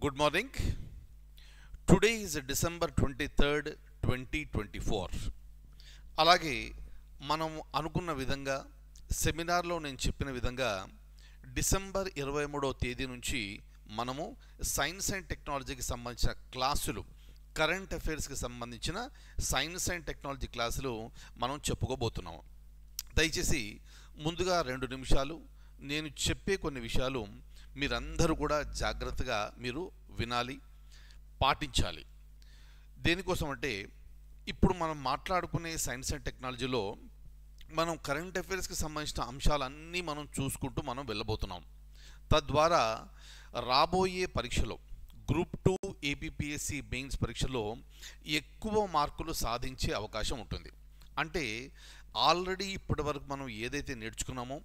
Good morning. Today is December 23rd, 2024. అలాగే మనం అనుకున్న విధంగా సెమినార్లో నేను చెప్పిన విధంగా డిసెంబర్ 23వ తేదీ నుంచి మనము సైన్స్ అండ్ టెక్నాలజీకి సంబంధించిన క్లాసులు, కరెంట్ అఫైర్స్కి సంబంధించిన సైన్స్ అండ్ టెక్నాలజీ క్లాసులు మనం చెప్పుకోబోతున్నాము. దయచేసి ముందుగా 2 నిమిషాలు నేను చెప్పే కొన్ని విషయాలు మీరందరూ కూడా జాగ్రత్తగా మీరు వినాలి, పాటించాలి. దేనికోసం అంటే ఇప్పుడు మనం మాట్లాడుకునే సైన్స్ అండ్ టెక్నాలజీలో మనం కరెంట్ అఫైర్స్కి సంబంధించిన అంశాలన్నీ మనం చూసుకుంటూ మనం వెళ్ళబోతున్నాం. తద్వారా రాబోయే పరీక్షలో గ్రూప్ 2 ఏపీపీఎస్సీ మెయిన్స్ పరీక్షలో ఎక్కువ మార్కులు సాధించే అవకాశం ఉంటుంది. అంటే ఆల్రెడీ ఇప్పటి వరకు మనం ఏదైతే నేర్చుకున్నామో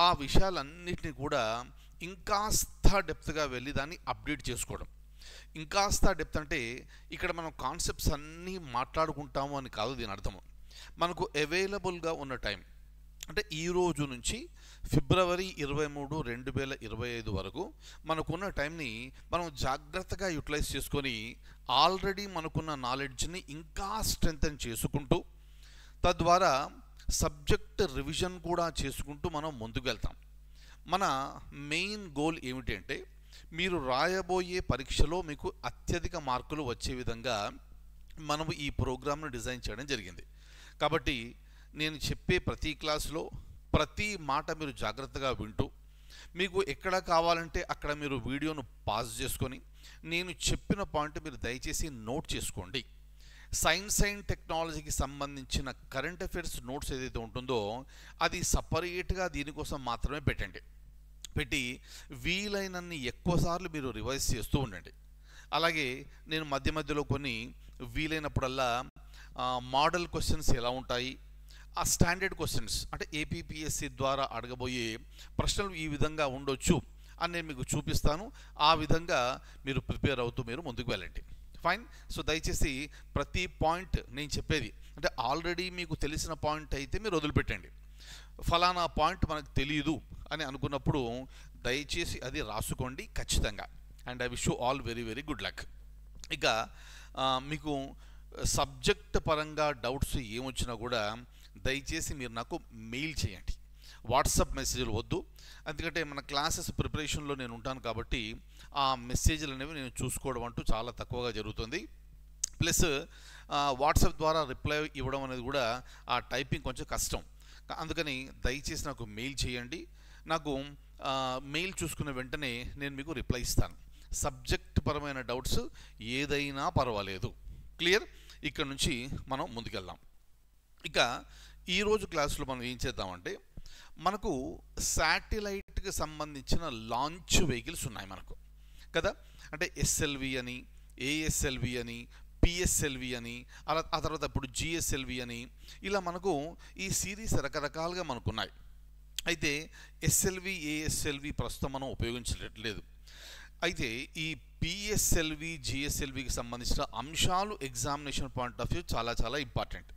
ఆ విషయాలన్నిటిని కూడా ఇంకాస్త డెప్త్గా వెళ్ళి దాన్ని అప్డేట్ చేసుకోవడం. ఇంకాస్త డెప్త్ అంటే ఇక్కడ మనం కాన్సెప్ట్స్ అన్నీ మాట్లాడుకుంటాము అని కాదు దీని అర్థము. మనకు అవైలబుల్గా ఉన్న టైం అంటే ఈ రోజు నుంచి ఫిబ్రవరి 23, 2025 వరకు మనకున్న టైంని మనం జాగ్రత్తగా యూటిలైజ్ చేసుకొని ఆల్రెడీ మనకున్న నాలెడ్జ్ని ఇంకా స్ట్రెంథెన్ చేసుకుంటూ తద్వారా సబ్జెక్ట్ రివిజన్ కూడా చేసుకుంటూ మనం ముందుకు వెళ్తాం. మన మెయిన్ గోల్ ఏమిటి అంటే మీరు రాయబోయే పరీక్షలో మీకు అత్యధిక మార్కులు వచ్చే విధంగా మనము ఈ ప్రోగ్రామ్ను డిజైన్ చేయడం జరిగింది. కాబట్టి నేను చెప్పే ప్రతి క్లాసులో ప్రతి మాట మీరు జాగ్రత్తగా వింటూ మీకు ఎక్కడ కావాలంటే అక్కడ మీరు వీడియోను పాజ్ చేసుకొని నేను చెప్పిన పాయింట్ మీరు దయచేసి నోట్ చేసుకోండి. సైన్స్ అండ్ టెక్నాలజీకి సంబంధించిన కరెంట్ అఫైర్స్ నోట్స్ ఏదైతే ఉంటుందో అది సపరేట్గా దీనికోసం మాత్రమే పెట్టి వీలైనన్ని ఎక్కువసార్లు మీరు రివైజ్ చేస్తూ ఉండండి. అలాగే నేను మధ్య మధ్యలో కొన్ని వీలైనప్పుడల్లా మోడల్ క్వశ్చన్స్ ఎలా ఉంటాయి, ఆ స్టాండర్డ్ క్వశ్చన్స్ అంటే ఏపీపీఎస్సీ ద్వారా అడగబోయే ప్రశ్నలు ఈ విధంగా ఉండొచ్చు అని నేను మీకు చూపిస్తాను. ఆ విధంగా మీరు ప్రిపేర్ అవుతూ మీరు ముందుకు వెళ్ళండి. ఫైన్. సో దయచేసి ప్రతి పాయింట్ నేను చెప్పేది అంటే ఆల్రెడీ మీకు తెలిసిన పాయింట్ అయితే మీరు వదిలిపెట్టండి. ఫలానా పాయింట్ మనకు తెలియదు అని అనుకున్నప్పుడు దయచేసి అది రాసుకోండి ఖచ్చితంగా. And I wish you all very very good luck. ఇక మీకు సబ్జెక్ట్ పరంగా డౌట్స్ ఏమొచ్చినా కూడా దయచేసి మీరు నాకు మెయిల్ చేయండి, వాట్సాప్ మెసేజ్లు వద్దు. ఎందుకంటే మన క్లాసెస్ ప్రిపరేషన్లో నేను ఉంటాను కాబట్టి ఆ మెసేజ్లు అనేవి నేను చూసుకోవడం అంటూ చాలా తక్కువగా జరుగుతుంది. ప్లస్ వాట్సాప్ ద్వారా రిప్లై ఇవ్వడం అనేది కూడా ఆ టైపింగ్ కొంచెం కష్టం. అందుకని దయచేసి నాకు మెయిల్ చేయండి. నాకు మెయిల్ చూసుకున్న వెంటనే నేను మీకు రిప్లై ఇస్తాను. సబ్జెక్ట్ పరమైన డౌట్స్ ఏదైనా పర్వాలేదు. క్లియర్? ఇక్కడ నుంచి మనం ముందుకెళ్దాం. ఇక ఈరోజు క్లాసులో మనం ఏం చేద్దామంటే మనకు శాటిలైట్కి సంబంధించిన లాంచ్ వెహికల్స్ ఉన్నాయి మనకు కదా. అంటే ఎస్ఎల్వి అని, ఏఎస్ఎల్వి అని, పిఎస్ఎల్వి అని, అలా ఆ తర్వాత ఇప్పుడు జిఎస్ఎల్వి అని ఇలా మనకు ఈ సిరీస్ రకరకాలుగా మనకున్నాయి. అయితే ఎస్ఎల్వి, ఏఎస్ఎల్వి ప్రస్తుతం మనం ఉపయోగించట్లేదు. అయితే ఈ పిఎస్ఎల్వి, జిఎస్ఎల్వికి సంబంధించిన అంశాలు ఎగ్జామినేషన్ పాయింట్ ఆఫ్ వ్యూ చాలా చాలా ఇంపార్టెంట్.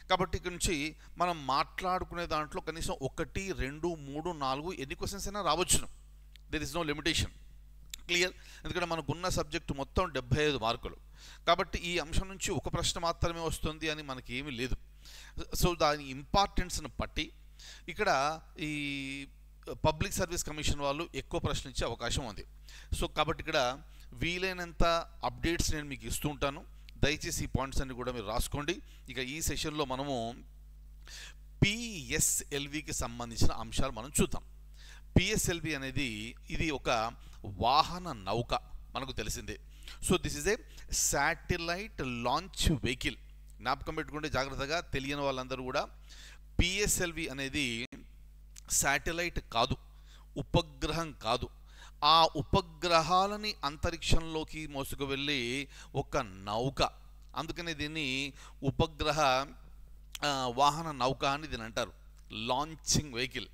కాబట్టి ఇక్కడ నుంచి మనం మాట్లాడుకునే దాంట్లో కనీసం 1, 2, 3, 4 ఎన్ని క్వశ్చన్స్ అయినా రావచ్చును. There is no limitation. Clear? ఎందుకంటే మనకున్న సబ్జెక్టు మొత్తం 75 మార్కులు. కాబట్టి ఈ అంశం నుంచి ఒక ప్రశ్న మాత్రమే వస్తుంది అని మనకి ఏమీ లేదు. సో దాని ఇంపార్టెన్స్ని బట్టి ఇక్కడ ఈ పబ్లిక్ సర్వీస్ కమిషన్ వాళ్ళు ఎక్కువ ప్రశ్నలు ఇచ్చే అవకాశం ఉంది. సో కాబట్టి ఇక్కడ వీలైనంత అప్డేట్స్ నేను మీకు ఇస్తూ ఉంటాను. దయచేసి ఈ పాయింట్స్ అన్ని కూడా మీరు రాసుకోండి. ఇక ఈ సెషన్లో మనము పిఎస్ఎల్వికి సంబంధించిన అంశాలు మనం చూద్దాం. పిఎస్ఎల్వి అనేది ఇది ఒక వాహన నౌక, మనకు తెలిసిందే. So this is a satellite launch vehicle. జ్ఞాపకం పెట్టుకుంటే జాగ్రత్తగా, తెలియని వాళ్ళందరూ కూడా పిఎస్ఎల్వి అనేది శాటిలైట్ కాదు, ఉపగ్రహం కాదు. ఆ ఉపగ్రహాలని అంతరిక్షంలోకి మోసుకు వెళ్ళి ఒక నౌక. అందుకనే దీన్ని ఉపగ్రహ వాహన నౌక అని దీని అంటారు, లాంచింగ్ వెహికల్.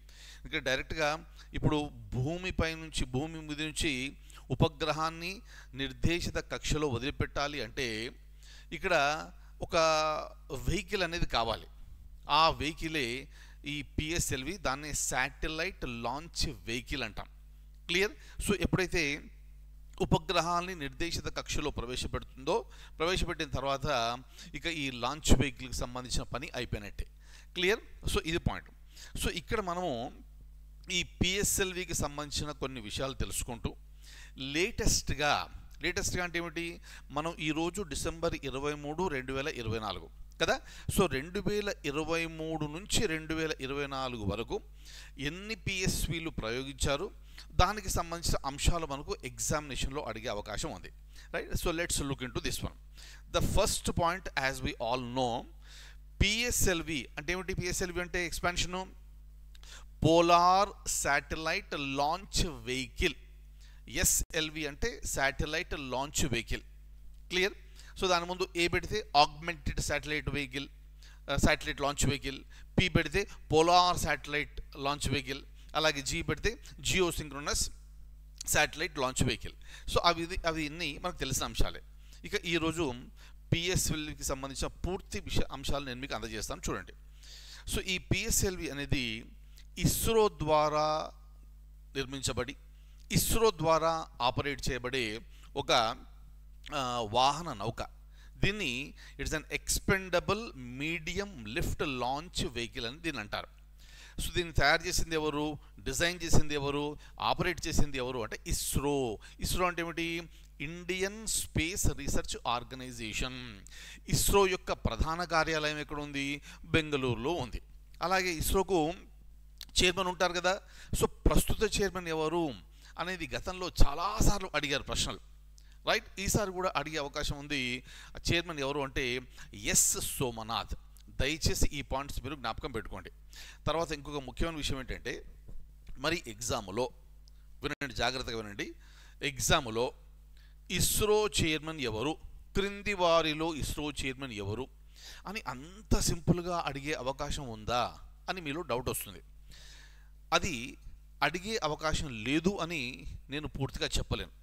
ఇంకా డైరెక్ట్గా ఇప్పుడు భూమి మీద నుంచి ఉపగ్రహాన్ని నిర్దేశిత కక్షలో వదిలిపెట్టాలి అంటే ఇక్కడ ఒక వెహికల్ అనేది కావాలి. ఆ వెహికలే ఈ పిఎస్ఎల్వి, దాన్ని శాటిలైట్ లాంచ్ వెహికల్ అంటాం. క్లియర్? సో ఎప్పుడైతే ఉపగ్రహాల్ని నిర్దేశిత కక్షలో ప్రవేశపెట్టిన తర్వాత ఇక ఈ లాంచ్ వెహికల్కి సంబంధించిన పని అయిపోయినట్టే. క్లియర్? సో ఇది పాయింట్. సో ఇక్కడ మనము ఈ పిఎస్ఎల్వికి సంబంధించిన కొన్ని విషయాలు తెలుసుకుంటూ లేటెస్ట్గా అంటే ఏమిటి, మనం ఈరోజు డిసెంబర్ 23, 2024 కదా. సో 2023 నుంచి 2024 వరకు ఎన్ని పిఎస్విలు ప్రయోగించారు, దానికి సంబంధించిన అంశాలు మనకు ఎగ్జామినేషన్లో అడిగే అవకాశం ఉంది. Right? So let's look into this one. The first point, as we all know, PSLV అంటే ఏమిటి? పిఎస్ఎల్వి అంటే expansion polar satellite launch vehicle. SLV అంటే satellite launch vehicle. Clear? So దాని ముందు ఏ పెడితే augmented satellite launch vehicle, P పెడితే polar satellite launch vehicle, అలాగే G పెడితే geosynchronous satellite launch vehicle. So అవి అన్నీ మనకు తెలిసిన అంశాలే. ఇక ఈరోజు పిఎస్ఎల్వికి సంబంధించిన పూర్తి అంశాలు నేను మీకు అందజేస్తాను, చూడండి. సో ఈ పిఎస్ఎల్వి అనేది ఇస్రో ద్వారా నిర్మించబడి ఇస్రో ద్వారా ఆపరేట్ చేయబడే ఒక వాహన నౌక. దీన్ని it's an expendable medium lift launch vehicle అని దీన్ని అంటారు. సో దీన్ని తయారు చేసింది ఎవరు, డిజైన్ చేసింది ఎవరు, ఆపరేట్ చేసింది ఎవరు అంటే ఇస్రో. ఇస్రో అంటే ఏమిటి? Indian space research organisation. ISRO యొక్క ప్రధాన కార్యాలయం ఎక్కడ ఉంది? బెంగళూరులో ఉంది. అలాగే ఇస్రోకు చైర్మన్ ఉంటారు కదా. సో ప్రస్తుత చైర్మన్ ఎవరు అనేది గతంలో చాలాసార్లు అడిగారు ప్రశ్నలు. రైట్? ఈసారి కూడా అడిగే అవకాశం ఉంది. చైర్మన్ ఎవరు అంటే ఎస్ సోమనాథ్. దయచేసి ఈ పాయింట్స్ మీరు జ్ఞాపకం పెట్టుకోండి. తర్వాత ఇంకొక ముఖ్యమైన విషయం ఏంటంటే, మరి ఎగ్జాములో వినండి, జాగ్రత్తగా వినండి. ఎగ్జాములో ఇస్రో చైర్మన్ ఎవరు, క్రింది వారిలో ఇస్రో చైర్మన్ ఎవరు అని అంత సింపుల్గా అడిగే అవకాశం ఉందా అని మీలో డౌట్ వస్తుంది. అది అడిగే అవకాశం లేదు అని నేను పూర్తిగా చెప్పలేను.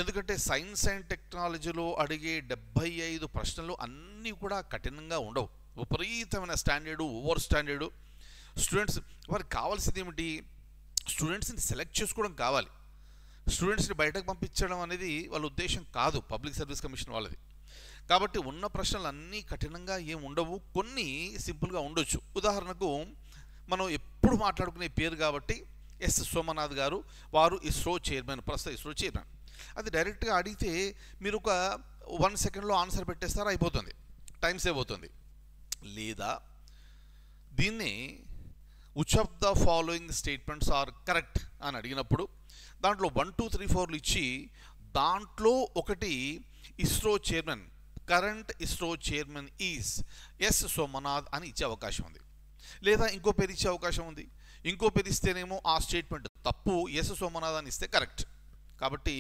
ఎందుకంటే సైన్స్ అండ్ టెక్నాలజీలో అడిగే 75 ప్రశ్నలు అన్నీ కూడా కఠినంగా ఉండవు. విపరీతమైన స్టాండర్డు, ఓవర్ స్టాండర్డు. స్టూడెంట్స్ వారికి కావాల్సింది ఏమిటి? స్టూడెంట్స్ని సెలెక్ట్ చేసుకోవడం కావాలి. స్టూడెంట్స్ని బయటకు పంపించడం అనేది వాళ్ళ ఉద్దేశం కాదు, పబ్లిక్ సర్వీస్ కమిషన్ వాళ్ళది. కాబట్టి ఉన్న ప్రశ్నలు అన్నీ కఠినంగా ఏం ఉండవు, కొన్ని సింపుల్గా ఉండొచ్చు. ఉదాహరణకు మనం ఎప్పుడు మాట్లాడుకునే పేరు కాబట్టి ఎస్ సోమనాథ్ గారు, వారు ఇస్రో చైర్మన్, ప్రస్తుత ఇస్రో చైర్మన్. అది డైరెక్ట్గా అడిగితే మీరు ఒక 1 సెకండ్లో ఆన్సర్ పెట్టేస్తారా, అయిపోతుంది, టైం సేవ్ అవుతుంది. లేదా దీన్ని which of the following statements are correct అని అడిగినప్పుడు దాంట్లో 1, 2, 3, 4 ఇచ్చి దాంట్లో ఒకటి ISRO chairman, current ISRO chairman is S Somnath అని ఇచ్చే అవకాశం ఉంది. లేదా ఇంకో పేరు ఇచ్చే అవకాశం ఉంది. ఇంకో పేరు ఇస్తేనేమో ఆ స్టేట్మెంట్ తప్పు, ఎస్ సోమనాథ్ అని ఇస్తే కరెక్ట్. కాబట్టి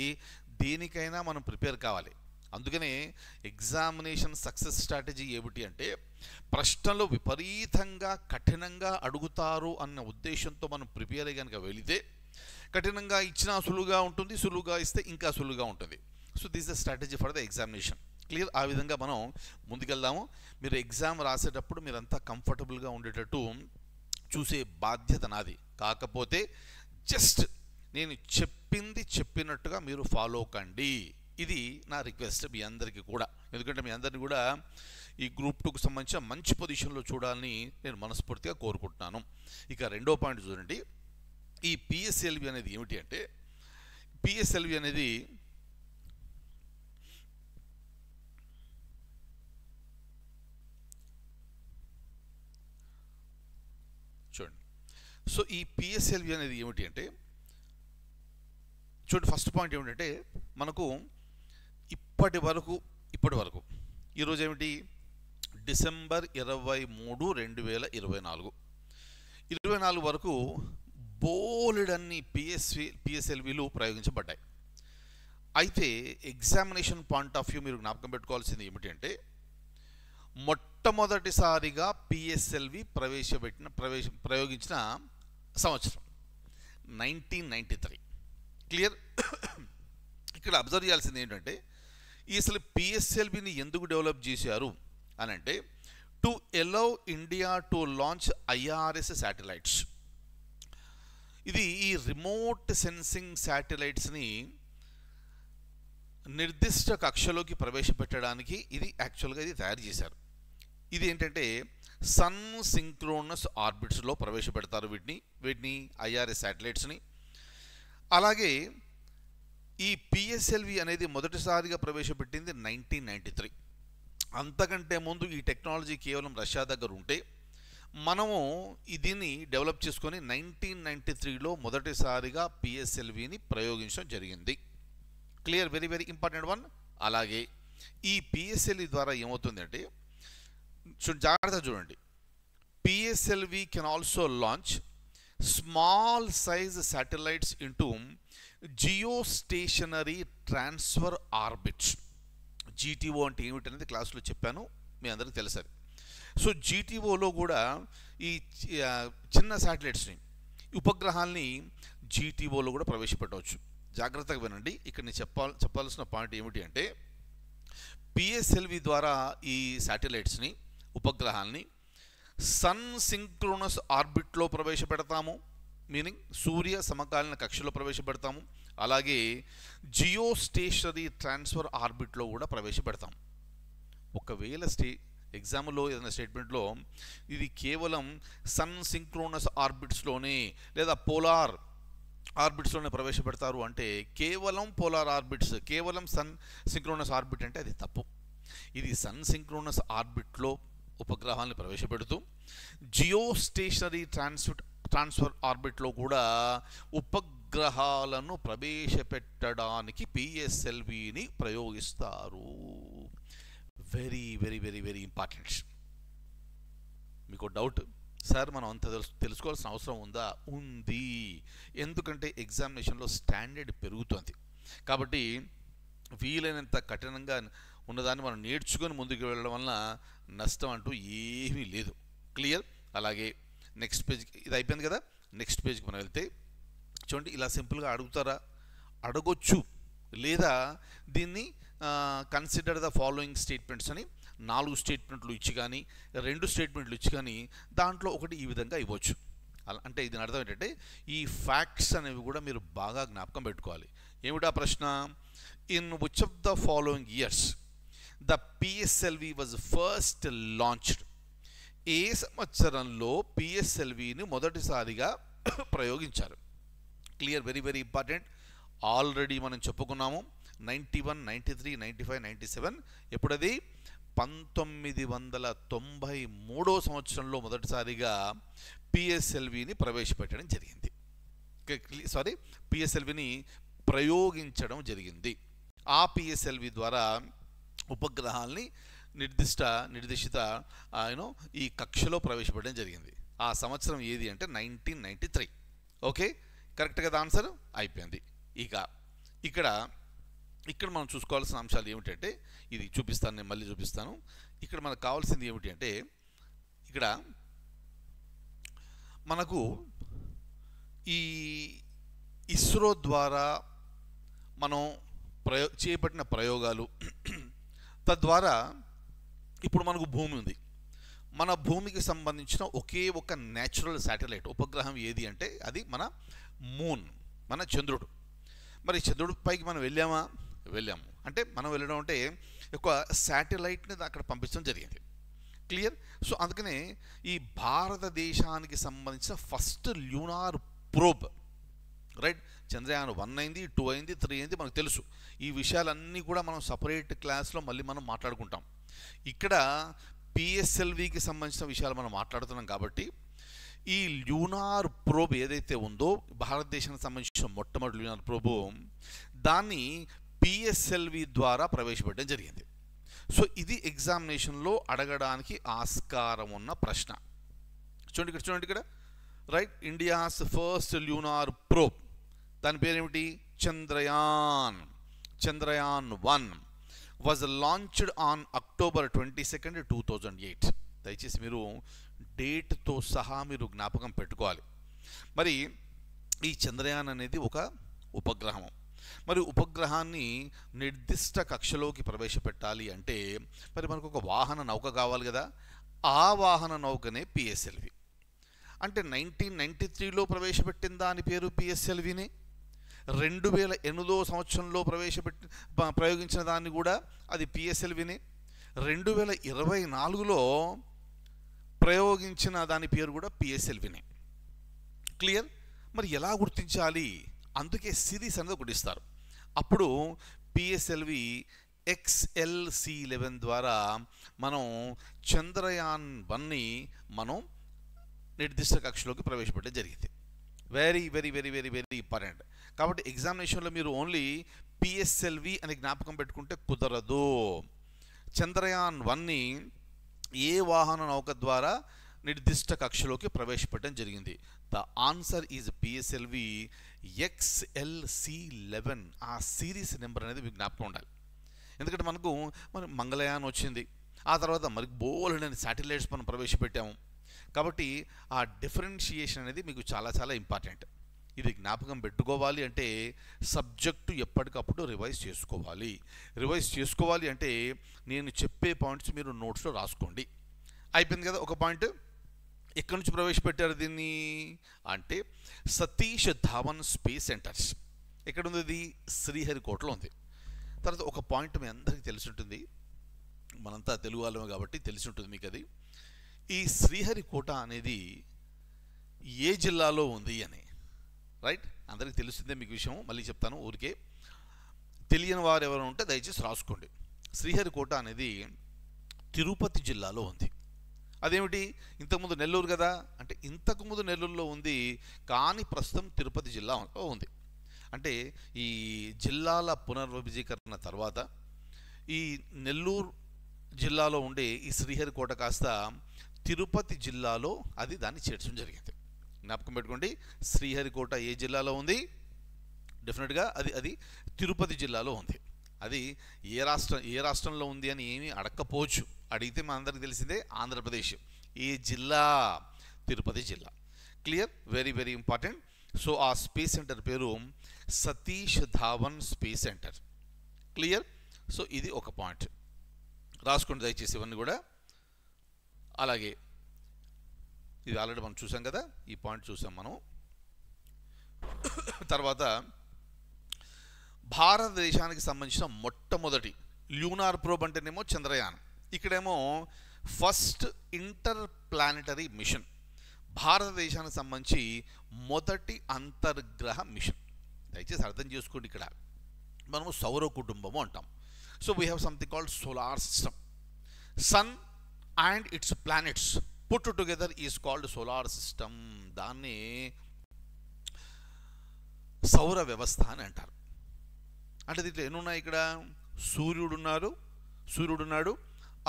దేనికైనా మనం ప్రిపేర్ కావాలి. అందుకనే ఎగ్జామినేషన్ సక్సెస్ స్ట్రాటజీ ఏమిటి అంటే, ప్రశ్నలు విపరీతంగా కఠినంగా అడుగుతారు అన్న ఉద్దేశంతో మనం ప్రిపేర్ అయ్యి కనుక వెళితే కఠినంగా ఇచ్చినా సులువుగా ఉంటుంది, సులువుగా ఇస్తే ఇంకా సులువుగా ఉంటుంది. So this the strategy for the examination. Clear? ఆ విధంగా మనం ముందుకెళ్దాము. మీరు ఎగ్జామ్ రాసేటప్పుడు మీరంతా కంఫర్టబుల్గా ఉండేటట్టు చూసే బాధ్యత నాది. కాకపోతే జస్ట్ నేను చెప్పినట్టుగా మీరు ఫాలో కండి. ఇది నా రిక్వెస్ట్ మీ అందరికీ కూడా. ఎందుకంటే మీ అందరినీ కూడా ఈ గ్రూప్ 2కు సంబంధించిన మంచి పొజిషన్లో చూడాలని నేను మనస్ఫూర్తిగా కోరుకుంటున్నాను. ఇక రెండో పాయింట్ చూడండి. ఈ పిఎస్ఎల్వి అనేది ఏమిటి అంటే, పిఎస్ఎల్వి అనేది చూడండి. సో ఈ పిఎస్ఎల్వి అనేది ఏమిటి అంటే, చూడండి, ఫస్ట్ పాయింట్ ఏమిటంటే, మనకు ఇప్పటి వరకు ఈరోజు ఏమిటి, డిసెంబర్ 23, 2024 వరకు బోలెడన్ని పిఎస్ఎల్విలు ప్రయోగించబడ్డాయి. అయితే ఎగ్జామినేషన్ పాయింట్ ఆఫ్ వ్యూ మీరు జ్ఞాపకం పెట్టుకోవాల్సింది ఏమిటంటే, మొట్టమొదటిసారిగా పిఎస్ఎల్వి ప్రయోగించిన సంవత్సరం 1993. క్లియర్? ఇక్కడ అబ్జర్వ్ చేయాల్సింది ఏంటంటే, అసలు పిఎస్ఎల్విని ఎందుకు డెవలప్ చేశారు అని అంటే, to allow India to launch IRS satellites. ఇది ఈ రిమోట్ సెన్సింగ్ శాటిలైట్స్ని నిర్దిష్ట కక్షలోకి ప్రవేశపెట్టడానికి ఇది యాక్చువల్గా ఇది తయారు చేశారు. ఇది ఏంటంటే సన్ సింక్రోనస్ ఆర్బిట్స్లో ప్రవేశపెడతారు వీటిని ఐఆర్ఎస్ శాటిలైట్స్ని. అలాగే ఈ పిఎస్ఎల్వి అనేది మొదటిసారిగా ప్రవేశపెట్టింది 1993. అంతకంటే ముందు ఈ టెక్నాలజీ కేవలం రష్యా దగ్గర ఉంటే మనము దీన్ని డెవలప్ చేసుకొని 1993లో మొదటిసారిగా పిఎస్ఎల్విని ప్రయోగించడం జరిగింది. Clear, very very important one. అలాగే ఈ పిఎస్ఎల్వి ద్వారా ఏమవుతుందంటే జాగ్రత్త చూడండి, PSLV can also launch small size satellites into geostationary transfer orbits. GTO అంటే ఏమిటనేది క్లాసులో చెప్పాను, మీ అందరికీ తెలుసది. సో జీటీఓలో కూడా ఈ చిన్న శాటిలైట్స్ని, ఉపగ్రహాల్ని జీటీఓలో కూడా ప్రవేశపెట్టవచ్చు. జాగ్రత్తగా వినండి, ఇక్కడ నేను చెప్పాల్సిన పాయింట్ ఏమిటి అంటే పిఎస్ఎల్వి ద్వారా ఈ శాటిలైట్స్ని, ఉపగ్రహాల్ని సన్ సింక్రోనస్ ఆర్బిట్లో ప్రవేశపెడతాము, మీనింగ్ సూర్య సమకాలీన కక్షలో ప్రవేశపెడతాము. అలాగే జియోస్టేషనరీ ట్రాన్స్ఫర్ ఆర్బిట్లో కూడా ప్రవేశపెడతాం. ఒకవేళ ఎగ్జామ్లో ఏదైనా స్టేట్మెంట్లో ఇది కేవలం సన్ సింక్రోనస్ ఆర్బిట్స్లోనే లేదా పోలార్ ఆర్బిట్స్లోనే ప్రవేశపెడతారు అంటే కేవలం పోలార్ ఆర్బిట్స్, కేవలం సన్ సింక్రోనస్ ఆర్బిట్ అంటే అది తప్పు. ఇది సన్ సింక్రోనస్ ఆర్బిట్లో ఉపగ్రహాలను ప్రవేశపెడుతూ జియోస్టేషనరీ ట్రాన్స్ఫర్ ఆర్బిట్లో కూడా ఉపగ్రహాలను ప్రవేశపెట్టడానికి పిఎస్ఎల్విని ప్రయోగిస్తారు. Very very very very important. మీకు డౌట్, సార్ మనం అంత తెలుసుకోవాల్సిన అవసరం ఉందా? ఉంది. ఎందుకంటే ఎగ్జామినేషన్లో స్టాండర్డ్ పెరుగుతుంది కాబట్టి వీలైనంత కఠినంగా ఉన్నదాన్ని మనం నేర్చుకొని ముందుకు వెళ్ళడం వలన నష్టం అంటూ ఏమీ లేదు. క్లియర్. అలాగే నెక్స్ట్ పేజ్, ఇది అయిపోయింది కదా, నెక్స్ట్ పేజ్కి మనం వెళ్తే చూడండి, ఇలా సింపుల్గా అడుగుతారా? అడగొచ్చు. లేదా దీన్ని కన్సిడర్ ద ఫాలోయింగ్ స్టేట్మెంట్స్ అని 4 స్టేట్మెంట్లు ఇచ్చి కానీ 2 స్టేట్మెంట్లు ఇచ్చి కానీ దాంట్లో ఒకటి ఈ విధంగా ఇవ్వచ్చు. అంటే దీని అర్థం ఏంటంటే ఈ ఫ్యాక్ట్స్ అనేవి కూడా మీరు బాగా జ్ఞాపకం పెట్టుకోవాలి. ఏమిటా ప్రశ్న? In which of the following years the PSLV was first launched? ఏ సంవత్సరంలో పిఎస్ఎల్విని మొదటిసారిగా ప్రయోగించారు? Clear, very very important. Already మనం చెప్పుకున్నాము 91, 93, 95, 97. ఎప్పుడది? 1993 సంవత్సరంలో మొదటిసారిగా పిఎస్ఎల్విని ప్రవేశపెట్టడం జరిగింది. పిఎస్ఎల్విని ప్రయోగించడం జరిగింది. ఆ పిఎస్ఎల్వి ద్వారా ఉపగ్రహాల్ని నిర్దిష్ట ఈ కక్షలో ప్రవేశపెట్టడం జరిగింది. ఆ సంవత్సరం ఏది అంటే 1993. ఓకే, కరెక్ట్ కదా ఆన్సర్? అయిపోయింది. ఇక ఇక్కడ మనం చూసుకోవాల్సిన అంశాలు ఏమిటంటే, ఇది చూపిస్తాను, నేను మళ్ళీ చూపిస్తాను. ఇక్కడ మనకు కావాల్సింది ఏమిటి అంటే, ఇక్కడ మనకు ఈ ఇస్రో ద్వారా మనం చేపట్టిన ప్రయోగాలు, తద్వారా ఇప్పుడు మనకు భూమి ఉంది. మన భూమికి సంబంధించిన ఒకే ఒక న్యాచురల్ శాటిలైట్ ఉపగ్రహం ఏది అంటే అది మన మూన్, మన చంద్రుడు. మరి చంద్రుడి పైకి మనం వెళ్ళాము. అంటే మనం వెళ్ళడం అంటే ఒక శాటిలైట్ని అక్కడ పంపించడం జరిగింది. క్లియర్. సో అందుకనే ఈ భారతదేశానికి సంబంధించిన first lunar probe, right, Chandrayaan 1 అయింది, 2 అయింది, 3 అయింది, మనకు తెలుసు. ఈ విషయాలన్నీ కూడా మనం సపరేట్ క్లాస్లో మళ్ళీ మనం మాట్లాడుకుంటాం. ఇక్కడ పిఎస్ఎల్వికి సంబంధించిన విషయాలు మనం మాట్లాడుతున్నాం కాబట్టి ఈ ల్యూనార్ ప్రోబ్ ఏదైతే ఉందో భారతదేశానికి సంబంధించిన మొట్టమొదటి ల్యూనార్ ప్రోబ్, దాన్ని పిఎస్ఎల్వి ద్వారా ప్రవేశపెట్టడం జరిగింది. సో ఇది ఎగ్జామినేషన్లో అడగడానికి ఆస్కారం ఉన్న ప్రశ్న. చూడండి ఇక్కడ right, India's first lunar probe, దాని పేరేమిటి? Chandrayaan 1 was launched on October 22, 2008. దయచేసి మీరు డేట్తో సహా మీరు జ్ఞాపకం పెట్టుకోవాలి. మరి ఈ చంద్రయాన్ అనేది ఒక ఉపగ్రహం. మరి ఉపగ్రహాన్ని నిర్దిష్ట కక్షలోకి ప్రవేశపెట్టాలి అంటే మరి మనకు ఒక వాహన నౌక కావాలి కదా. ఆ వాహన నౌకనే పిఎస్ఎల్వి. అంటే 1993లో ప్రవేశపెట్టిన దాని పేరు పిఎస్ఎల్విని. 2008 సంవత్సరంలో ప్రయోగించిన దాన్ని కూడా అది పిఎస్ఎల్వినే. 2024లో ప్రయోగించిన దాని పేరు కూడా పిఎస్ఎల్వినే. క్లియర్? మరి ఎలా గుర్తించాలి? అందుకే సిరీస్ అనేది ఒకటి ఇస్తారు. అప్పుడు పిఎస్ఎల్వి XLC11 ద్వారా మనం చంద్రయాన్ 1ని మనం నిర్దిష్ట కక్షలోకి ప్రవేశపెట్టడం జరిగింది. Very very very very very important. కాబట్టి ఎగ్జామినేషన్లో మీరు ఓన్లీ పిఎస్ఎల్వి అని జ్ఞాపకం పెట్టుకుంటే కుదరదు. చంద్రయాన్ 1ని ఏ వాహన నౌక ద్వారా నిర్దిష్ట కక్షలోకి ప్రవేశపెట్టడం జరిగింది? The answer is PSLV XLC11. ఆ సిరీస్ నెంబర్ అనేది మీకు జ్ఞాపకం ఉండాలి. ఎందుకంటే మరి మంగళయాన్ వచ్చింది, ఆ తర్వాత మరి బోల్డెన్ శాటిలైట్స్ మనం ప్రవేశపెట్టాము. కాబట్టి ఆ డిఫరెన్షియేషన్ అనేది మీకు చాలా చాలా ఇంపార్టెంట్. ఇది జ్ఞాపకం పెట్టుకోవాలి అంటే సబ్జెక్టు ఎప్పటికప్పుడు రివైజ్ చేసుకోవాలి. రివైజ్ చేసుకోవాలి అంటే నేను చెప్పే పాయింట్స్ మీరు నోట్స్లో రాసుకోండి. అయిపోయింది కదా. ఒక పాయింట్ ఎక్కడి నుంచి ప్రవేశపెట్టారు దీన్ని అంటే సతీష్ ధావన్ స్పేస్ సెంటర్స్. ఎక్కడ ఉంది? ఇది శ్రీహరికోటలో ఉంది. తర్వాత ఒక పాయింట్ మీ అందరికీ తెలిసి ఉంటుంది, మనంతా తెలుగు వాళ్ళమే కాబట్టి తెలిసి ఉంటుంది మీకు. అది ఈ శ్రీహరికోట అనేది ఏ జిల్లాలో ఉంది అని, రైట్? అందరికీ తెలుస్తుందే మీకు విషయం, మళ్ళీ చెప్తాను. ఊరికే తెలియని వారు ఎవరు ఉంటే దయచేసి రాసుకోండి. శ్రీహరికోట అనేది తిరుపతి జిల్లాలో ఉంది. అదేమిటి? ఇంతకుముందు నెల్లూరు కదా అంటే ఇంతకుముందు నెల్లూరులో ఉంది, కానీ ప్రస్తుతం తిరుపతి జిల్లాలో ఉంది. అంటే ఈ జిల్లాల పునర్విభజీకరణ తర్వాత ఈ నెల్లూరు జిల్లాలో ఉండే ఈ శ్రీహరికోట కాస్త తిరుపతి జిల్లాలో అది దాన్ని చేర్చడం జరిగింది. జ్ఞాపకం పెట్టుకోండి, శ్రీహరికోట ఏ జిల్లాలో ఉంది? డెఫినెట్గా అది తిరుపతి జిల్లాలో ఉంది. అది ఏ రాష్ట్రంలో ఉంది అని ఏమీ అడగకపోవచ్చు. అడిగితే మన అందరికీ తెలిసిందే ఆంధ్రప్రదేశ్. ఏ జిల్లా? తిరుపతి జిల్లా. Clear? Very very important. So ఆ స్పేస్ సెంటర్ పేరు Satish Dhawan space centre. Clear? So ఇది ఒక పాయింట్ రాసుకోండి దయచేసి ఇవన్నీ కూడా. అలాగే ఇది ఆల్రెడీ మనం చూసాం కదా, ఈ పాయింట్ చూసాం మనం. తర్వాత భారతదేశానికి సంబంధించిన మొట్టమొదటి ల్యూనార్ ప్రోబ్ అంటేనేమో చంద్రయాన్, ఇక్కడేమో ఫస్ట్ ఇంటర్ ప్లానెటరీ మిషన్. భారతదేశానికి సంబంధించి మొదటి అంతర్గ్రహ మిషన్. దయచేసి అర్థం చేసుకోండి, ఇక్కడ మనము సౌర కుటుంబము అంటాం. So we have something called solar system. Sun and its planets put together is called solar system. దాన్ని సౌర వ్యవస్థ అని అంటారు. అంటే దీంట్లో ఎన్ని ఉన్నాయి? ఇక్కడ సూర్యుడు ఉన్నాడు,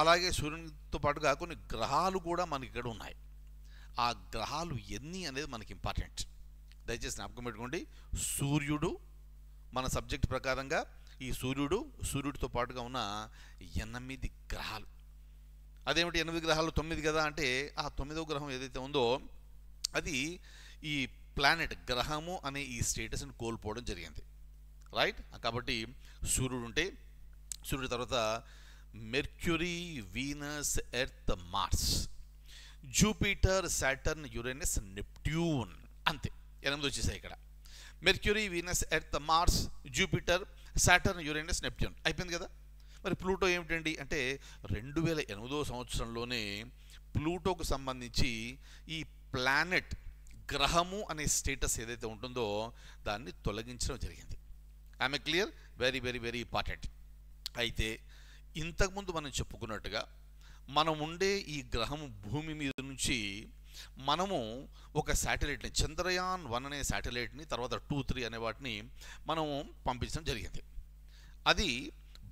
అలాగే సూర్యునితో పాటుగా కొన్ని గ్రహాలు కూడా మనకి ఇక్కడ ఉన్నాయి. ఆ గ్రహాలు ఎన్ని అనేది మనకి ఇంపార్టెంట్. దయచేసి జ్ఞాపకం పెట్టుకోండి. సూర్యుడు మన సబ్జెక్ట్ ప్రకారంగా ఈ సూర్యుడితో పాటుగా ఉన్న 8 గ్రహాలు. అదేమిటి 8 గ్రహాలు? 9 కదా అంటే ఆ 9వ గ్రహం ఏదైతే ఉందో అది ఈ ప్లానెట్ గ్రహము అనే ఈ స్టేటస్ని కోల్పోవడం జరిగింది, రైట్? కాబట్టి సూర్యుడు ఉంటే సూర్యుడి తర్వాత Mercury, Venus, Earth, Mars, Jupiter, Saturn, Uranus, Neptune. అంతే, 8 వచ్చేసాయి ఇక్కడ. Mercury, Venus, Earth, Mars, Jupiter, Saturn, Uranus, Neptune అయిపోయింది కదా. మరి ప్లూటో ఏమిటండి అంటే 2008 సంవత్సరంలోనే ప్లూటోకు సంబంధించి ఈ ప్లానెట్ గ్రహము అనే స్టేటస్ ఏదైతే ఉంటుందో దాన్ని తొలగించడం జరిగింది. ఆమె clear? Very very very important. అయితే ఇంతకుముందు మనం చెప్పుకున్నట్టుగా మనం ఉండే ఈ గ్రహము భూమి మీద నుంచి మనము ఒక శాటిలైట్ని, చంద్రయాన్ 1 అనే శాటిలైట్ని, తర్వాత 2, 3 అనే వాటిని మనము పంపించడం జరిగింది. అది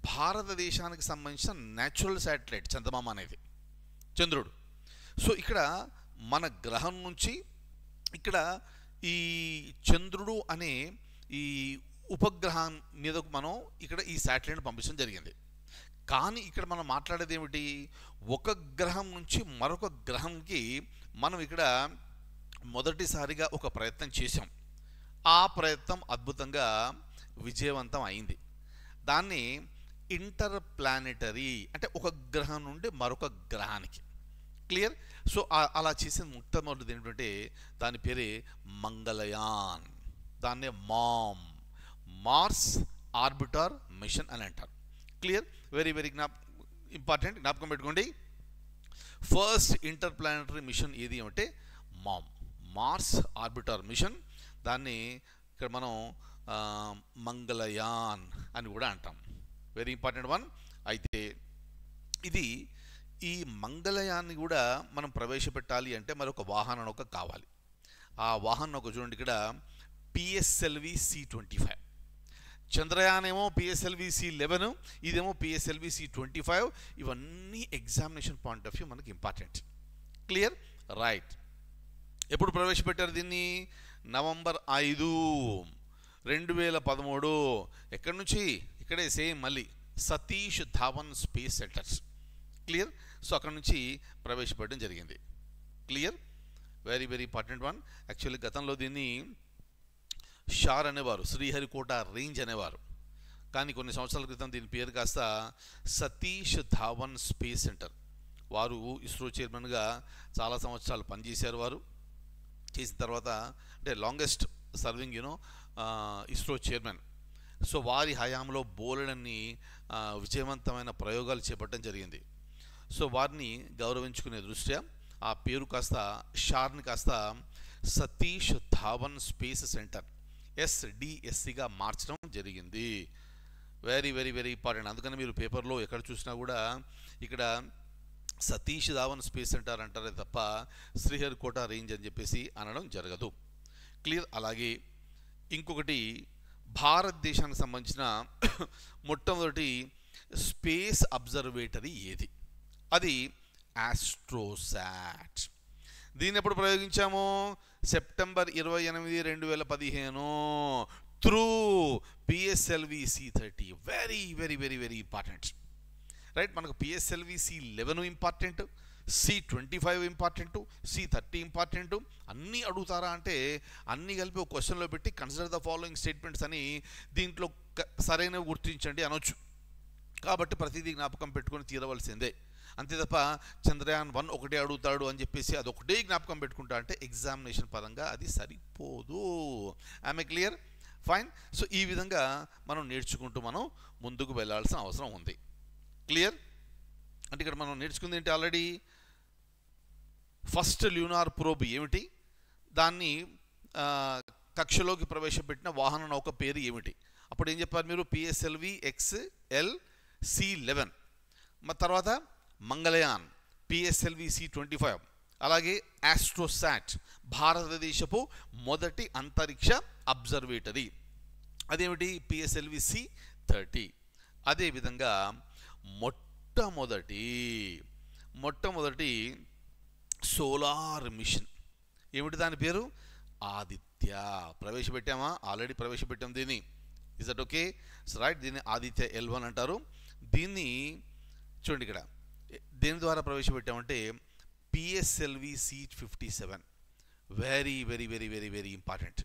భారతదేశానికి సంబంధించిన న్యాచురల్ శాటిలైట్ చందమామ అనేది, చంద్రుడు. సో ఇక్కడ మన గ్రహం నుంచి ఇక్కడ ఈ చంద్రుడు అనే ఈ ఉపగ్రహం మీదకు మనం ఇక్కడ ఈ శాటిలైట్ని పంపించడం జరిగింది. కానీ ఇక్కడ మనం మాట్లాడేది ఏమిటి? ఒక గ్రహం నుంచి మరొక గ్రహంకి మనం ఇక్కడ మొదటిసారిగా ఒక ప్రయత్నం చేసాం. ఆ ప్రయత్నం అద్భుతంగా విజయవంతం అయింది. దాన్ని ఇంటర్ ప్లానెటరీ అంటే ఒక గ్రహం నుండి మరొక గ్రహానికి. క్లియర్? సో అలా చేసిన మొట్టమొదటిది ఏంటంటే దాని పేరే మంగళయాన్, దాన్నే మామ్. మార్స్ ఆర్బిటర్ మిషన్ అని అంటారు. క్లియర్? వెరీ వెరీ ఇంపార్టెంట్, జ్ఞాపకం పెట్టుకోండి. ఫస్ట్ ఇంటర్ప్లానటరీ మిషన్ ఏది అంటే మార్స్ ఆర్బిటర్ మిషన్. దాన్ని ఇక్కడ మనం మంగళయాన్ అని కూడా అంటాం. Very important one. అయితే ఇది ఈ మంగళయాన్ని కూడా మనం ప్రవేశపెట్టాలి అంటే మరొక వాహనం ఒక కావాలి. ఆ వాహనం ఒక చూడండి ఇక్కడ పిఎస్ఎల్వి C-25. చంద్రయాన్ ఏమో పిఎస్ఎల్వి C-11, ఇదేమో పిఎస్ఎల్వి C-25. ఇవన్నీ ఎగ్జామినేషన్ పాయింట్ ఆఫ్ వ్యూ మనకి ఇంపార్టెంట్. క్లియర్? రైట్. ఎప్పుడు ప్రవేశపెట్టారు దీన్ని? నవంబర్ 5, 2013. ఎక్కడి నుంచి? ఇక్కడే సేమ్ మళ్ళీ Satish Dhawan space centres. Clear? So అక్కడ నుంచి ప్రవేశపెట్టడం జరిగింది. Clear? Very very important one. Actually గతంలో దీన్ని షార్ అనేవారు, శ్రీహరికోట రేంజ్ అనేవారు. కానీ కొన్ని సంవత్సరాల క్రితం దీని పేరు కాస్త సతీష్ ధావన్ స్పేస్ సెంటర్. వారు ఇస్రో చైర్మన్గా చాలా సంవత్సరాలు పనిచేశారు. వారు చేసిన తర్వాత అంటే longest serving ISRO chairman. So వారి హయాంలో బోలెడన్ని విజయవంతమైన ప్రయోగాలు చేపట్టడం జరిగింది. సో వారిని గౌరవించుకునే దృష్ట్యా ఆ పేరు కాస్త షార్ని కాస్త సతీష్ ధావన్ స్పేస్ సెంటర్ SDSCగా మార్చడం జరిగింది. Very very very important. అందుకని మీరు పేపర్లో ఎక్కడ చూసినా కూడా ఇక్కడ సతీష్ ధావన్ స్పేస్ సెంటర్ అంటారే తప్ప శ్రీహరికోట రేంజ్ అని చెప్పేసి అనడం జరగదు. క్లియర్? అలాగే ఇంకొకటి భారతదేశానికి సంబంధించిన మొట్టమొదటి స్పేస్ అబ్జర్వేటరీ ఏది? అది ఆస్ట్రోసాట్. దీన్ని ఎప్పుడు ప్రయోగించాము? September 28, 2015 through PSLV C-30. Very very very very important. Right? మనకు PSLV C-11 important, C-25 important, C-30 important. అన్నీ అడుగుతారా అంటే అన్నీ కలిపి ఒక క్వశ్చన్లో పెట్టి కన్సిడర్ ద ఫాలోయింగ్ స్టేట్మెంట్స్ అని దీంట్లో సరైనవి గుర్తించండి అనొచ్చు. కాబట్టి ప్రతిదీ జ్ఞాపకం పెట్టుకొని తీరవలసిందే. అంతే తప్ప చంద్రయాన్ 1 ఒకటే అడుగుతాడు అని చెప్పేసి అదొకటే జ్ఞాపకం పెట్టుకుంటా అంటే ఎగ్జామినేషన్ పరంగా అది సరిపోదు. ఆమె క్లియర్? ఫైన్. సో ఈ విధంగా మనం నేర్చుకుంటూ మనం ముందుకు వెళ్ళాల్సిన అవసరం ఉంది. క్లియర్? అంటే ఇక్కడ మనం నేర్చుకుంది ఏంటి? ఆల్రెడీ ఫస్ట్ ల్యూనార్ ప్రోబ్ ఏమిటి, దాన్ని కక్షలోకి ప్రవేశపెట్టిన వాహన నౌక పేరు ఏమిటి, అప్పుడు ఏం చెప్పారు మీరు? PSLV XL C-11. తర్వాత మంగళయాన్ పిఎస్ఎల్వి C-25. అలాగే ఆస్ట్రోసాట్ భారతదేశపు మొదటి అంతరిక్ష అబ్జర్వేటరీ అదేమిటి? PSLV C-30. అదేవిధంగా మొట్టమొదటి సోలార్ మిషన్ ఏమిటి? దాని పేరు ఆదిత్య. ప్రవేశపెట్టామా? ఆల్రెడీ ప్రవేశపెట్టాం దీన్ని. Is that okay? రైట్. దీన్ని ఆదిత్య L1 అంటారు. దీన్ని చూడండి ఇక్కడ దేని ద్వారా ప్రవేశపెట్టామంటే PSLV C-57. Very very very very very important.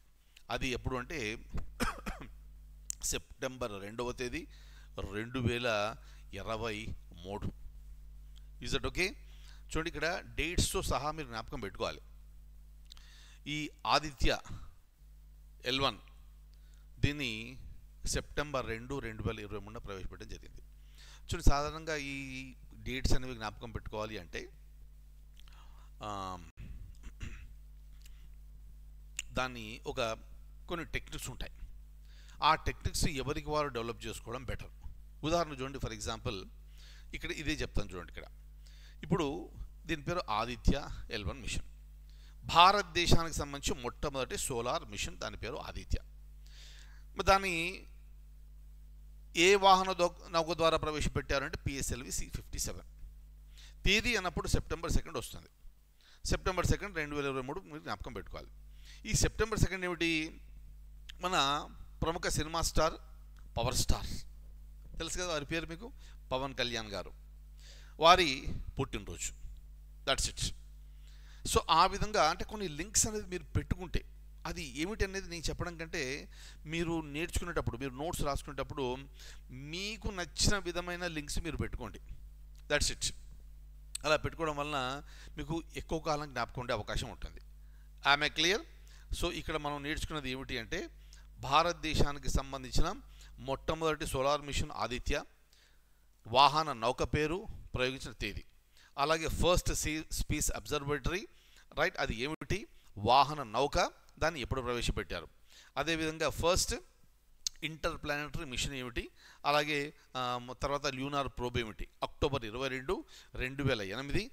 అది ఎప్పుడు అంటే సెప్టెంబర్ 2వ తేదీ 2023. Is that okay? చూడండి ఇక్కడ డేట్స్తో సహా మీరు జ్ఞాపకం పెట్టుకోవాలి. ఈ ఆదిత్య L1 దీన్ని సెప్టెంబర్ 2, 2023 ప్రవేశపెట్టడం జరిగింది. చూడండి సాధారణంగా ఈ డేట్స్ అనేవి జ్ఞాపకం పెట్టుకోవాలి అంటే దాన్ని కొన్ని టెక్నిక్స్ ఉంటాయి. ఆ టెక్నిక్స్ ఎవరికి వారు డెవలప్ చేసుకోవడం బెటర్. ఉదాహరణ చూడండి, ఫర్ ఎగ్జాంపుల్ ఇక్కడ ఇదే చెప్తాను చూడండి. ఇక్కడ ఇప్పుడు దీని పేరు ఆదిత్య L1 మిషన్. భారతదేశానికి సంబంధించి మొట్టమొదటి సోలార్ మిషన్, దాని పేరు ఆదిత్య. దాన్ని ఏ వాహన నౌక ద్వారా ప్రవేశపెట్టారంటే పిఎస్ఎల్వి C-57. తేదీ అన్నప్పుడు సెప్టెంబర్ 2 వస్తుంది. సెప్టెంబర్ 2, 2023 మీరు జ్ఞాపకం పెట్టుకోవాలి. ఈ సెప్టెంబర్ 2 ఏమిటి? మన ప్రముఖ సినిమా స్టార్, పవర్ స్టార్ తెలుసు కదా వారి పేరు మీకు, పవన్ కళ్యాణ్ గారు, వారి పుట్టినరోజు. That's it. సో ఆ విధంగా అంటే కొన్ని లింక్స్ అనేది మీరు పెట్టుకుంటే అది ఏమిటి అనేది నేను చెప్పడం కంటే మీరు నేర్చుకునేటప్పుడు, మీరు నోట్స్ రాసుకునేటప్పుడు మీకు నచ్చిన విధమైన లింక్స్ మీరు పెట్టుకోండి. That's it. అలా పెట్టుకోవడం వలన మీకు ఎక్కువ కాలం జ్ఞాపకం ఉండే అవకాశం ఉంటుంది. ఆమె క్లియర్? సో ఇక్కడ మనం నేర్చుకున్నది ఏమిటి అంటే భారతదేశానికి సంబంధించిన మొట్టమొదటి సోలార్ మిషన్ ఆదిత్య, వాహన నౌక పేరు, ప్రయోగించిన తేదీ, అలాగే ఫస్ట్ స్పేస్ అబ్జర్వేటరీ, రైట్, అది ఏమిటి, వాహన నౌక, దాన్ని ఎప్పుడు ప్రవేశపెట్టారు, అదేవిధంగా ఫస్ట్ ఇంటర్ ప్లానెటరీ మిషన్ ఏమిటి, అలాగే తర్వాత ల్యూనార్ ప్రోబ్ ఏమిటి, అక్టోబర్ 22, 2008,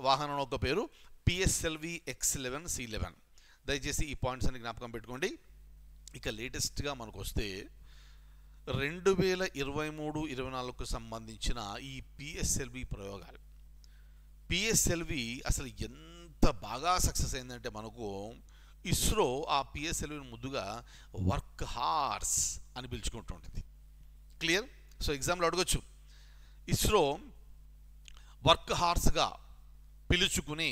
వాహన నౌక పేరు PSLV X11C11. దయచేసి ఈ పాయింట్స్ అన్ని జ్ఞాపకం పెట్టుకోండి. ఇక లేటెస్ట్గా మనకు వస్తే 2023-24కు సంబంధించిన ఈ PSLV ప్రయోగాలు, PSLV అసలు ఎంత బాగా సక్సెస్ అయిందంటే మనకు ఇస్రో ఆ PSLVని ముద్దుగా వర్క్ హార్స్ అని పిలుచుకుంటుంటుంది. క్లియర్? సో ఎగ్జామ్లో అడగొచ్చు, ఇస్రో వర్క్ హార్స్గా పిలుచుకుని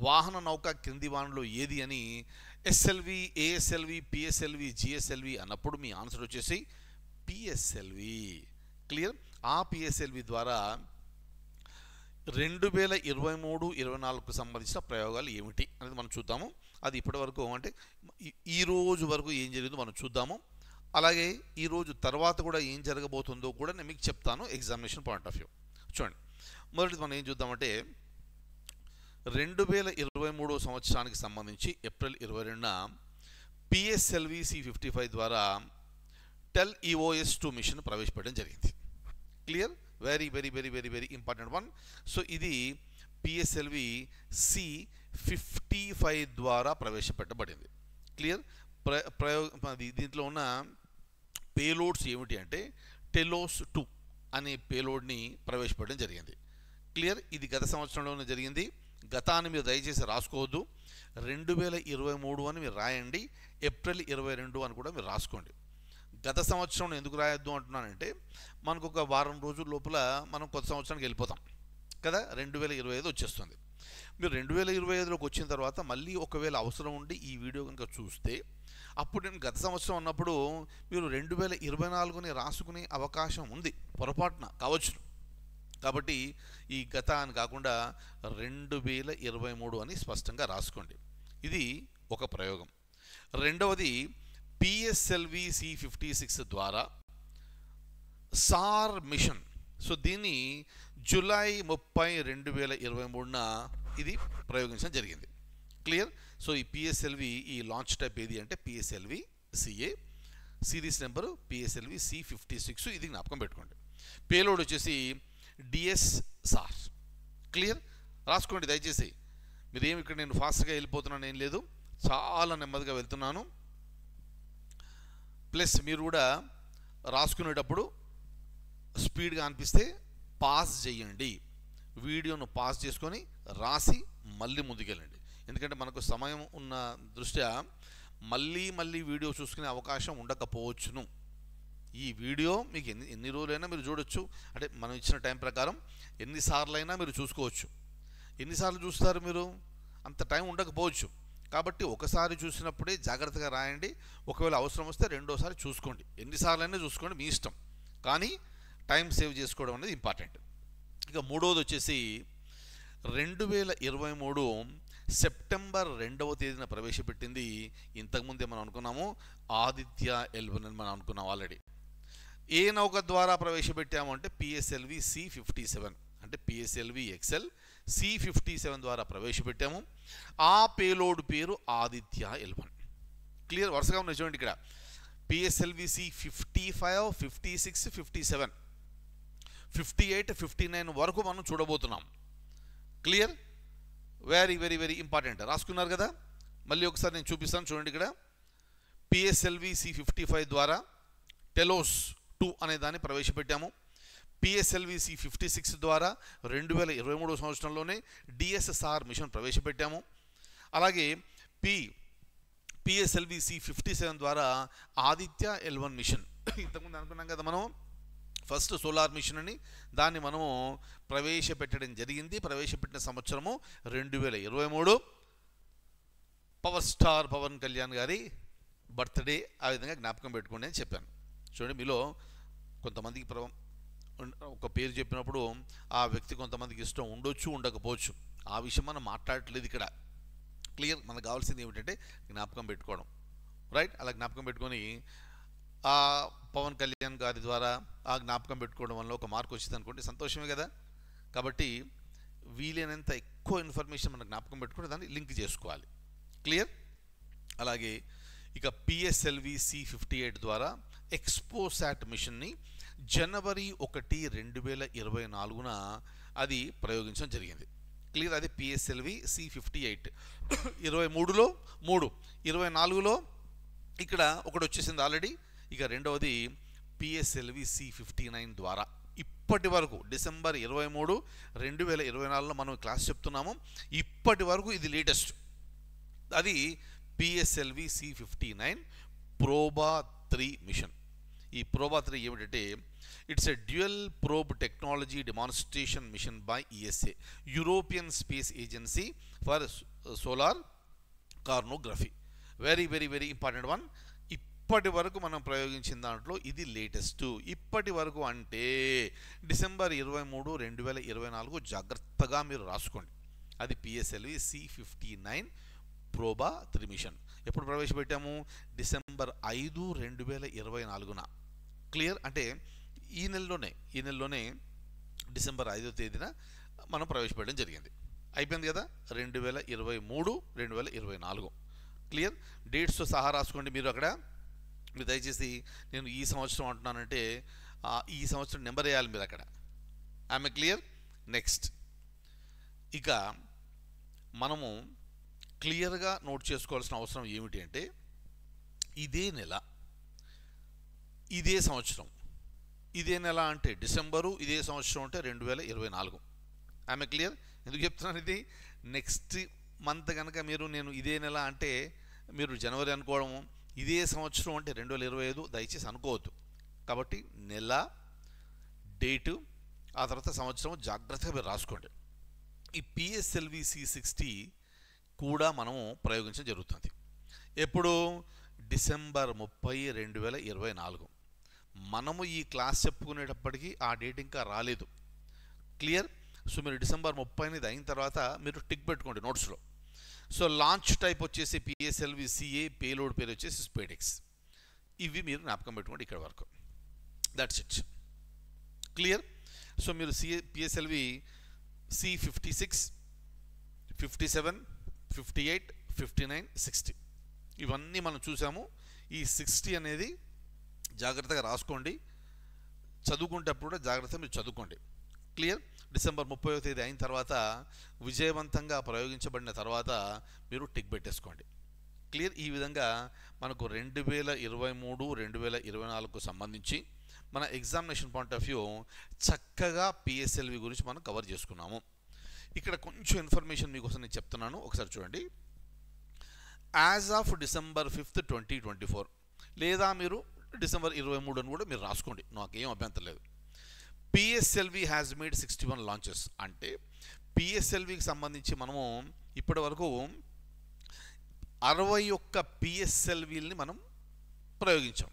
వాహన నౌక క్రింది వాహనంలో ఏది అని SLV, ASLV, PSLV, GSLV అన్నప్పుడు మీ ఆన్సర్ వచ్చేసి PSLV. క్లియర్? ఆ PSLV ద్వారా 2023-24కు సంబంధించిన ప్రయోగాలు ఏమిటి అనేది మనం చూద్దాము. అది ఇప్పటి వరకు అంటే ఈ రోజు వరకు ఏం జరిగిందో మనం చూద్దాము. అలాగే ఈరోజు తర్వాత కూడా ఏం జరగబోతుందో కూడా నేను మీకు చెప్తాను ఎగ్జామినేషన్ పాయింట్ ఆఫ్ వ్యూ. చూడండి, మొదటిది మనం ఏం చూద్దామంటే 2023 సంవత్సరానికి సంబంధించి ఏప్రిల్ 22న PSLV C55 ద్వారా టెల్ EOS-2 మిషన్ ప్రవేశపెట్టడం జరిగింది. Clear? Very very very very very important one. So ఇది PSLV C55 ద్వారా ప్రవేశపెట్టబడింది. క్లియర్? దీంట్లో ఉన్న పేలోడ్స్ ఏమిటి అంటే టెలోస్-2 అనే పేలోడ్ని ప్రవేశపెట్టడం జరిగింది. క్లియర్? ఇది గత సంవత్సరంలోనే జరిగింది. గతాన్ని మీరు దయచేసి రాసుకోవద్దు, 2023 అని మీరు రాయండి, ఏప్రిల్ 22 అని కూడా మీరు రాసుకోండి. గత సంవత్సరం ఎందుకు రాయొద్దు అంటున్నానంటే మనకు ఒక వారం రోజుల లోపల మనం కొత్త సంవత్సరానికి వెళ్ళిపోతాం కదా, 2025 వచ్చేస్తుంది. మీరు 2025లోకి వచ్చిన తర్వాత మళ్ళీ ఒకవేళ అవసరం ఉండి ఈ వీడియో కనుక చూస్తే అప్పుడు నేను గత సంవత్సరం ఉన్నప్పుడు మీరు 2024ని రాసుకునే అవకాశం ఉంది, పొరపాటున కావచ్చు. కాబట్టి ఈ గత అని కాకుండా 2023 అని స్పష్టంగా రాసుకోండి. ఇది ఒక ప్రయోగం. రెండవది PSLV C56 ద్వారా సార్ మిషన్. సో దీన్ని జూలై 30, 2023న ఇది ప్రయోగించడం జరిగింది. క్లియర్? సో ఈ PSLV ఈ లాంచ్ టైప్ ఏది అంటే PSLV CA, series number PSLV C56. ఇది జ్ఞాపకం పెట్టుకోండి. పేలోడ్ వచ్చేసి DSSAR. క్లియర్? రాసుకోండి దయచేసి. మీరేమి ఇక్కడ నేను ఫాస్ట్గా వెళ్ళిపోతున్నాను ఏం లేదు, చాలా నెమ్మదిగా వెళ్తున్నాను. ప్లస్ మీరు కూడా రాసుకునేటప్పుడు స్పీడ్గా అనిపిస్తే పాస్ చేయండి, వీడియోను పాస్ చేసుకొని రాసి మళ్ళీ ముందుకెళ్ళండి. ఎందుకంటే మనకు సమయం ఉన్న దృష్ట్యా మళ్ళీ మళ్ళీ వీడియో చూసుకునే అవకాశం ఉండకపోవచ్చును. ఈ వీడియో మీకు ఎన్ని రోజులైనా మీరు చూడొచ్చు, అంటే మనం ఇచ్చిన టైం ప్రకారం ఎన్నిసార్లు అయినా మీరు చూసుకోవచ్చు. ఎన్నిసార్లు చూస్తారు మీరు? అంత టైం ఉండకపోవచ్చు. కాబట్టి ఒకసారి చూసినప్పుడే జాగ్రత్తగా రాయండి. ఒకవేళ అవసరం వస్తే రెండోసారి చూసుకోండి, ఎన్నిసార్లు అయినా చూసుకోండి, మీ ఇష్టం. కానీ టైం సేవ్ చేసుకోవడం అనేది ఇంపార్టెంట్. ఇక మూడవది వచ్చేసి 2023 సెప్టెంబర్ 2వ తేదీన ప్రవేశపెట్టింది. ఇంతకుముందే మనం అనుకున్నాము ఆదిత్య L1 అని మనం అనుకున్నాం ఆల్రెడీ. ఏ నౌక ద్వారా ప్రవేశపెట్టాము అంటే PSLV C57, అంటే PSLV XL C57 ద్వారా ప్రవేశపెట్టాము. ఆ పేలోడ్ పేరు ఆదిత్య L1. క్లియర్? వరుసగా ఉన్నాయి చూడండి ఇక్కడ, PSLV C55, 56, 57, 58, 59 వరకు మనం చూడబోతున్నాం. Clear? Very very very important. రాసుకున్నారు కదా? మళ్ళీ ఒకసారి నేను చూపిస్తాను చూడండి. ఇక్కడ PSLV C55 ద్వారా టెలోస్-2 అనే దాన్ని ప్రవేశపెట్టాము. PSLV C56 ద్వారా 2023 సంవత్సరంలోనే DSSR మిషన్ ప్రవేశపెట్టాము. అలాగే PSLV C57 ద్వారా ఆదిత్య L1 మిషన్. ఇంతకుముందు అనుకున్నాం కదా మనం ఫస్ట్ సోలార్ మిషన్ అని, దాన్ని మనము ప్రవేశపెట్టడం జరిగింది. ప్రవేశపెట్టిన సంవత్సరము 2023. పవర్ స్టార్ పవన్ కళ్యాణ్ గారి బర్త్డే. ఆ విధంగా జ్ఞాపకం పెట్టుకోండి అని చెప్పాను. చూడండి, మీలో కొంతమందికి ఒక పేరు చెప్పినప్పుడు ఆ వ్యక్తి కొంతమందికి ఇష్టం ఉండొచ్చు, ఉండకపోవచ్చు. ఆ విషయం మనం మాట్లాడట్లేదు ఇక్కడ. క్లియర్? మనకు కావాల్సింది ఏమిటంటే జ్ఞాపకం పెట్టుకోవడం. రైట్. అలా జ్ఞాపకం పెట్టుకొని ఆ పవన్ కళ్యాణ్ గారి ద్వారా ఆ జ్ఞాపకం పెట్టుకోవడం వల్ల ఒక మార్క్ వచ్చింది అనుకోండి, సంతోషమే కదా. కాబట్టి వీలైనంత ఎక్కువ ఇన్ఫర్మేషన్ మనం జ్ఞాపకం పెట్టుకుని దాన్ని లింక్ చేసుకోవాలి. క్లియర్. అలాగే ఇక పిఎస్ఎల్వి C58 ద్వారా ఎక్స్పోసాట్ మిషన్ని జనవరి 1, 2024న అది ప్రయోగించడం జరిగింది. క్లియర్. అది పిఎస్ఎల్వి C58. 23లో 3, 24లో ఇక్కడ ఒకటి వచ్చేసింది ఆల్రెడీ. ఇక రెండవది పిఎస్ఎల్వి C59 ద్వారా ఇప్పటి వరకు డిసెంబర్ 23, 2024లో మనం క్లాస్ చెప్తున్నాము. ఇప్పటి వరకు ఇది లేటెస్ట్. అది పిఎస్ఎల్వి C59 ప్రోబా 3 మిషన్. ఈ ప్రోబా 3 ఏమిటంటే it's a dual probe technology demonstration mission by ESA, European space agency for solar coronagraphy. Very very very important one. ఇప్పటి వరకు మనం ప్రయోగించిన దాంట్లో ఇది లేటెస్ట్. ఇప్పటి వరకు అంటే డిసెంబర్ 23, 2024 జాగ్రత్తగా మీరు రాసుకోండి. అది పిఎస్ఎల్వి C59 ప్రోబా 3 మిషన్. ఎప్పుడు ప్రవేశపెట్టాము? డిసెంబర్ 5, 2024న. క్లియర్. అంటే ఈ నెలలోనే డిసెంబర్ 5వ తేదీన మనం ప్రవేశపెట్టడం జరిగింది. అయిపోయింది కదా. 2023, 2024. క్లియర్. డేట్స్తో సహా రాసుకోండి మీరు అక్కడ. మీరు దయచేసి నేను ఈ సంవత్సరం అంటున్నానంటే ఈ సంవత్సరం నెంబర్ వేయాలి మీరు అక్కడ. ఆమె క్లియర్. నెక్స్ట్ ఇక మనము క్లియర్గా నోట్ చేసుకోవాల్సిన అవసరం ఏమిటి అంటే ఇదే నెల, ఇదే సంవత్సరం, ఇదే నెల అంటే డిసెంబరు, ఇదే సంవత్సరం అంటే 2024. ఆమె క్లియర్. ఎందుకు చెప్తున్నాను ఇది? నెక్స్ట్ మంత్ కనుక నేను ఇదే నెల అంటే మీరు జనవరి అనుకోవడము, ఇదే సంవత్సరం అంటే 2025 దయచేసి అనుకోవద్దు. కాబట్టి నెల, డేటు, ఆ తర్వాత సంవత్సరం జాగ్రత్తగా మీరు రాసుకోండి. ఈ పిఎస్ఎల్వి C60 కూడా మనము ప్రయోగించడం జరుగుతుంది. ఎప్పుడు? డిసెంబర్ 30, 2024. మనము ఈ క్లాస్ చెప్పుకునేటప్పటికీ ఆ డేట్ ఇంకా రాలేదు. క్లియర్. సో మీరు డిసెంబర్ 30 అయిన తర్వాత మీరు టిక్ పెట్టుకోండి నోట్స్లో. సో లాంచ్ టైప్ వచ్చేసి పిఎస్ఎల్వి CA, పేలోడ్ పేరు వచ్చేసి స్పేడెక్స్. ఇవి మీరు జ్ఞాపకం పెట్టుకోండి ఇక్కడ వరకు. That's it. క్లియర్. సో మీరు పిఎస్ఎల్వి C56, 57, 58, 59, 60 ఇవన్నీ మనం చూసాము. ఈ 60 అనేది జాగ్రత్తగా రాసుకోండి. చదువుకుంటప్పుడు కూడా జాగ్రత్తగా మీరు చదువుకోండి. క్లియర్. డిసెంబర్ 30వ తేదీ అయిన తర్వాత విజయవంతంగా ప్రయోగించబడిన తర్వాత మీరు టిక్ పెట్టేసుకోండి. క్లియర్. ఈ విధంగా మనకు 2023, 2024కు సంబంధించి మన ఎగ్జామినేషన్ పాయింట్ ఆఫ్ వ్యూ చక్కగా పిఎస్ఎల్వి గురించి మనం కవర్ చేసుకున్నాము. ఇక్కడ కొంచెం ఇన్ఫర్మేషన్ మీకోసం నేను చెప్తున్నాను, ఒకసారి చూడండి. యాజ్ ఆఫ్ డిసెంబర్ 5, 2024 లేదా మీరు డిసెంబర్ 23 అని కూడా మీరు రాసుకోండి, నాకేం అభ్యంతరం లేదు. PSLV has made 61 launches. అంటే పిఎస్ఎల్వికి సంబంధించి మనము ఇప్పటి వరకు 61 పిఎస్ఎల్విని మనం ప్రయోగించాం.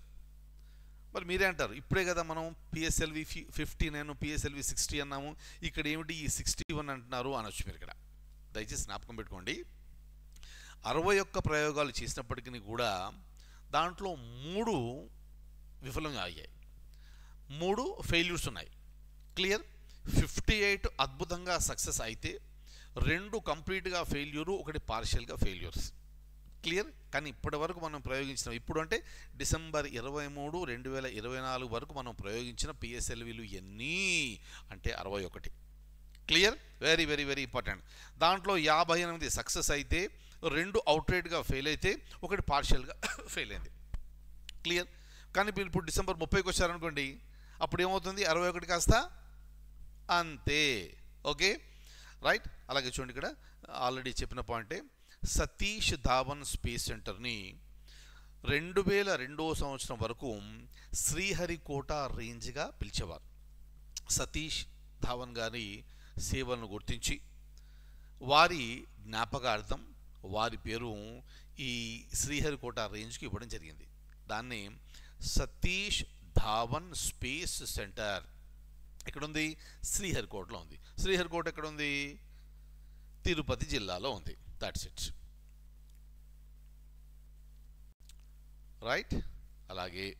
మరి మీరే అంటారు, ఇప్పుడే కదా మనం పిఎస్ఎల్వి 59, పిఎస్ఎల్వి 60 అన్నాము, ఇక్కడ ఏమిటి ఈ 61 అంటున్నారు అనొచ్చు మీరు ఇక్కడ. దయచేసి జ్ఞాపకం పెట్టుకోండి. 61 ప్రయోగాలు చేసినప్పటికీ కూడా దాంట్లో 3 విఫలంగా అయ్యాయి, 3 ఫెయిల్యూర్స్ ఉన్నాయి. క్లియర్. 58 అద్భుతంగా సక్సెస్ అయితే 2 కంప్లీట్గా ఫెయిల్యూరు, 1 పార్షియల్గా ఫెయిల్యూర్స్. క్లియర్. కానీ ఇప్పటి వరకు మనం ప్రయోగించిన, ఇప్పుడు అంటే డిసెంబర్ 23, 2024 వరకు మనం ప్రయోగించిన పిఎస్ఎల్విలు ఎన్ని అంటే 61. Clear. Very very very important. దాంట్లో 58 సక్సెస్ అయితే 2 అవుట్రైట్గా ఫెయిల్ అయితే 1 పార్షియల్గా ఫెయిల్ అయింది. క్లియర్. కానీ మీరు ఇప్పుడు డిసెంబర్ 30కి వచ్చారనుకోండి, అప్పుడు ఏమవుతుంది? 61 కాస్త అంతే. Okay right. అలాగే చూడండి ఇక్కడ ఆల్రెడీ చెప్పిన పాయింటే, సతీష్ ధావన్ స్పేస్ సెంటర్ని 2002వ సంవత్సరం వరకు శ్రీహరికోట రేంజ్గా పిలిచేవారు. సతీష్ ధావన్ గారి సేవలను గుర్తించి వారి జ్ఞాపకార్థం వారి పేరు ఈ శ్రీహరికోట రేంజ్కి ఇవ్వడం జరిగింది. దాన్ని సతీష్ ధావన్ స్పేస్ సెంటర్ ఎక్కడుంది? శ్రీహరికోటలో ఉంది. శ్రీహరికోట ఎక్కడుంది? తిరుపతి జిల్లాలో ఉంది. That's it. రైట్. అలాగే